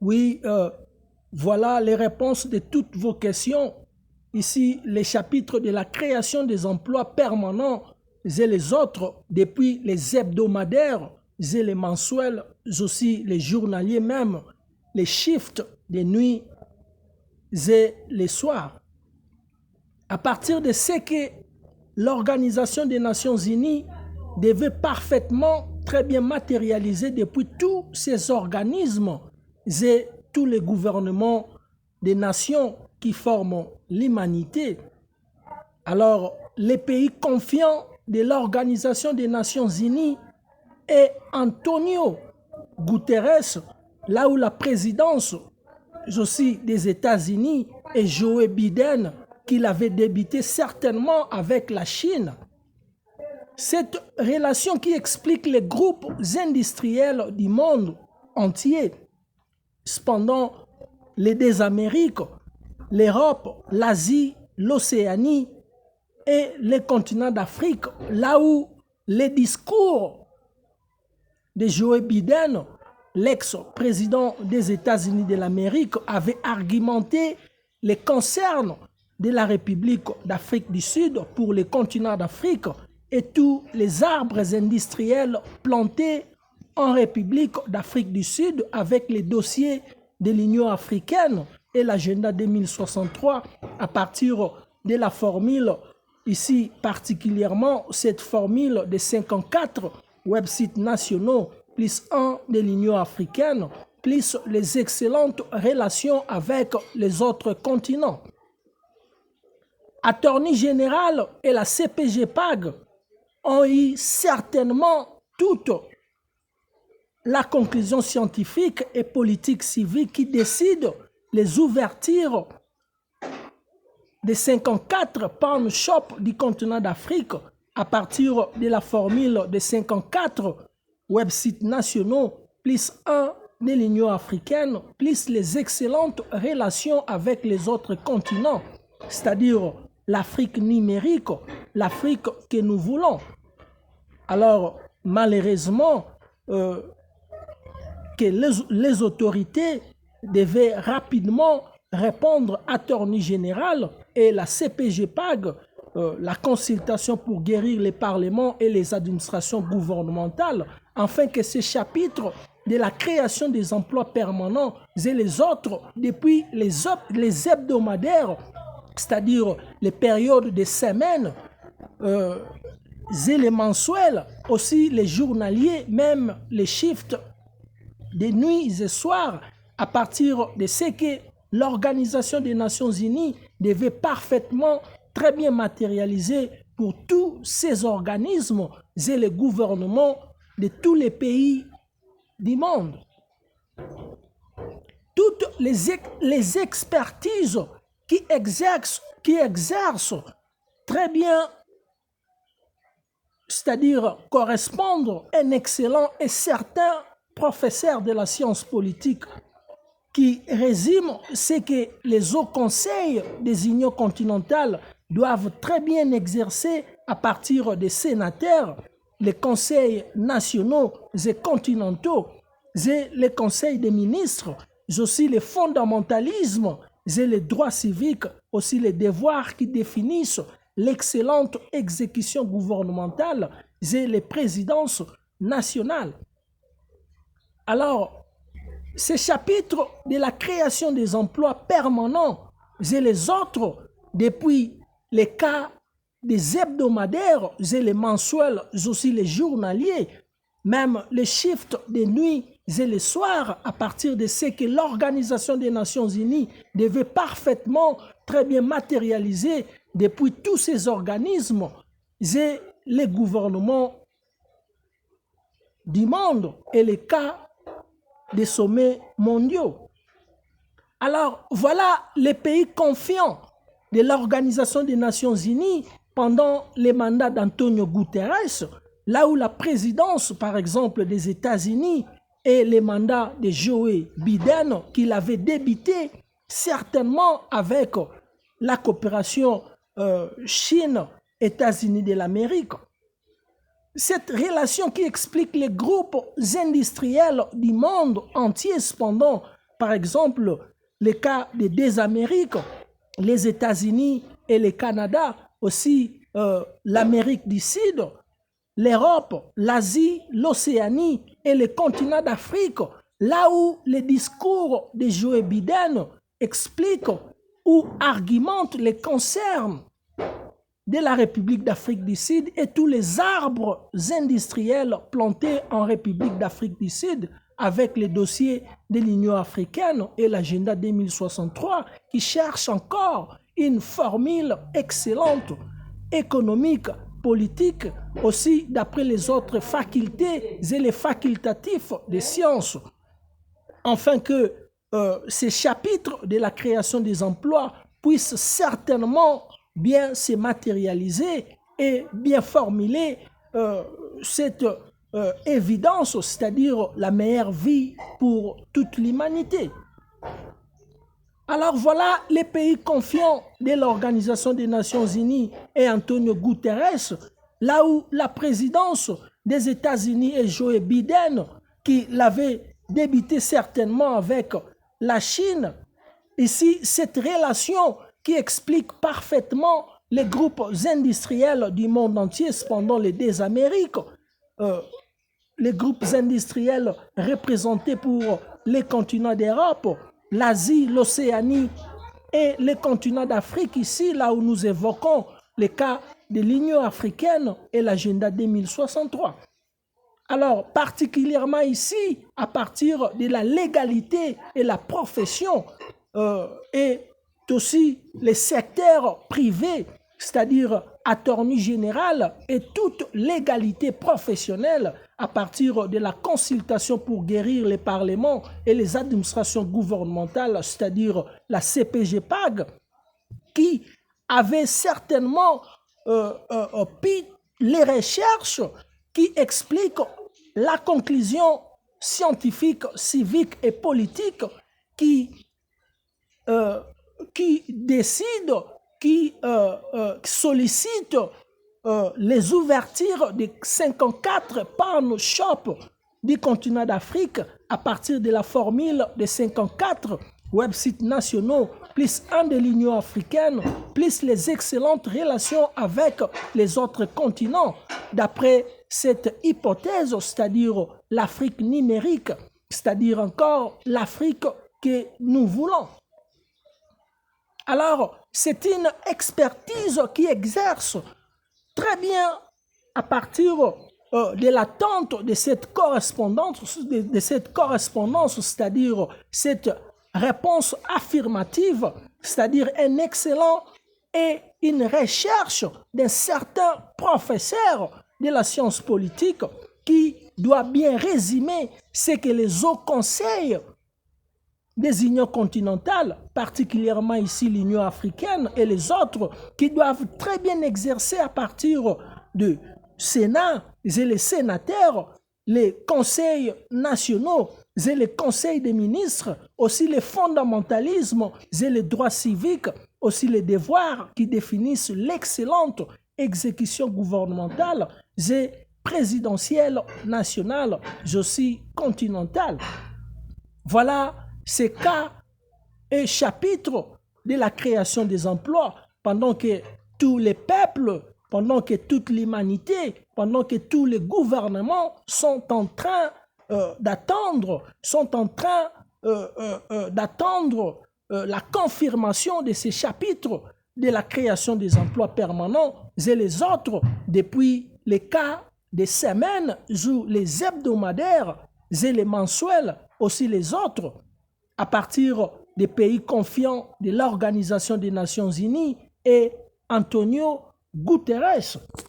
Oui, voilà les réponses de toutes vos questions. Ici, les chapitres de la création des emplois permanents et les autres, depuis les hebdomadaires et les mensuels, aussi les journaliers même, les shifts des nuits et les soirs. À partir de ce que l'Organisation des Nations Unies devait parfaitement très bien matérialiser depuis tous ces organismes et tous les gouvernements des nations qui forment l'humanité. Alors, les pays confiants de l'Organisation des Nations Unies et Antonio Guterres, là où la présidence aussi des États-Unis et Joe Biden, qu'il avait débuté certainement avec la Chine. Cette relation qui explique les groupes industriels du monde entier, cependant les deux Amériques, l'Europe, l'Asie, l'Océanie et le continent d'Afrique, là où les discours de Joe Biden, l'ex-président des États-Unis de l'Amérique, avait argumenté les concerns de la République d'Afrique du Sud pour le continent d'Afrique et tous les arbres industriels plantés en République d'Afrique du Sud avec les dossiers de l'Union africaine et l'agenda 2063 à partir de la formule, ici particulièrement cette formule de 54 websites nationaux plus un de l'Union africaine, plus les excellentes relations avec les autres continents. Attorney général et la CPG-PAG ont eu certainement toute la conclusion scientifique et politique civile qui décide les ouvertures des 54 pawn shops du continent d'Afrique à partir de la formule de 54 websites nationaux plus un de l'Union africaine plus les excellentes relations avec les autres continents, c'est-à-dire l'Afrique numérique, l'Afrique que nous voulons. Alors, malheureusement, que les autorités devaient rapidement répondre à Attorney général et la CPG-PAG, la consultation pour guérir les parlements et les administrations gouvernementales, afin que ces chapitres de la création des emplois permanents et les autres, depuis les hebdomadaires, c'est-à-dire les périodes de semaines, et les mensuels, aussi les journaliers, même les shifts des nuits et soirs, à partir de ce que l'Organisation des Nations Unies devait parfaitement très bien matérialiser pour tous ces organismes et les gouvernements de tous les pays du monde. Toutes les expertises qui exercent très bien, c'est-à-dire correspondre à un excellent et certain professeur de la science politique qui résume ce que les hauts conseils des unions continentales doivent très bien exercer à partir des sénateurs, les conseils nationaux et continentaux, et les conseils des ministres, aussi les fondamentalismes et les droits civiques, aussi les devoirs qui définissent l'excellente exécution gouvernementale et les présidences nationales. Alors, ces chapitres de la création des emplois permanents et les autres, depuis les cas des hebdomadaires et les mensuels, aussi les journaliers, même les shifts des nuits et les soirs, à partir de ce que l'Organisation des Nations Unies devait parfaitement, très bien matérialiser depuis tous ces organismes et les gouvernements du monde et les cas des sommets mondiaux. Alors, voilà les pays confiants de l'Organisation des Nations Unies pendant les mandats d'Antonio Guterres, là où la présidence, par exemple, des États-Unis et les mandats de Joe Biden, qu'il avait débuté certainement avec la coopération Chine-États-Unis de l'Amérique. Cette relation qui explique les groupes industriels du monde entier, cependant, par exemple, le cas des deux Amériques, les États-Unis et le Canada, aussi l'Amérique du Sud, l'Europe, l'Asie, l'Océanie et le continent d'Afrique, là où les discours de Joe Biden expliquent ou argumentent les concerns de la République d'Afrique du Sud et tous les arbres industriels plantés en République d'Afrique du Sud avec les dossiers de l'Union africaine et l'agenda 2063 qui cherchent encore une formule excellente, économique, politique, aussi d'après les autres facultés et les facultatifs des sciences, afin que ces chapitres de la création des emplois puissent certainement bien se matérialiser et bien formuler cette évidence, c'est-à-dire la meilleure vie pour toute l'humanité. Alors voilà les pays confiants de l'Organisation des Nations Unies et Antonio Guterres, là où la présidence des États-Unis et Joe Biden, qui l'avait débuté certainement avec la Chine. Ici, cette relation qui explique parfaitement les groupes industriels du monde entier, cependant les deux Amériques, les groupes industriels représentés pour les continents d'Europe, l'Asie, l'Océanie et les continents d'Afrique, ici, là où nous évoquons le cas de l'Union africaine et l'agenda 2063. Alors, particulièrement ici, à partir de la légalité et la profession, et aussi les secteurs privés, c'est-à-dire attorney général et toute légalité professionnelle à partir de la consultation pour guérir les parlements et les administrations gouvernementales, c'est-à-dire la CPG-PAG, qui avait certainement pris les recherches qui expliquent la conclusion scientifique, civique et politique qui décide, qui sollicite les ouvertures de 54 pawn shops du continent d'Afrique à partir de la formule de 54 websites nationaux, plus un de l'Union africaine, plus les excellentes relations avec les autres continents, d'après cette hypothèse, c'est-à-dire l'Afrique numérique, c'est-à-dire encore l'Afrique que nous voulons. Alors, c'est une expertise qui exerce très bien à partir de l'attente de cette correspondance, c'est-à-dire cette réponse affirmative, c'est-à-dire un excellent et une recherche d'un certain professeur de la science politique qui doit bien résumer ce que les hauts conseils des unions continentales, particulièrement ici l'Union africaine et les autres, qui doivent très bien exercer à partir du Sénat et les sénateurs, les conseils nationaux et les conseils des ministres, aussi les fondamentalismes et les droits civiques, aussi les devoirs qui définissent l'excellente exécution gouvernementale et présidentielle nationale, mais aussi continentale. Voilà ces cas et chapitres de la création des emplois, pendant que tous les peuples, pendant que toute l'humanité, pendant que tous les gouvernements sont en train d'attendre la confirmation de ces chapitres de la création des emplois permanents et les autres depuis les cas des semaines ou les hebdomadaires et les mensuels, aussi les autres, à partir des pays confiants de l'Organisation des Nations Unies et Antonio Guterres.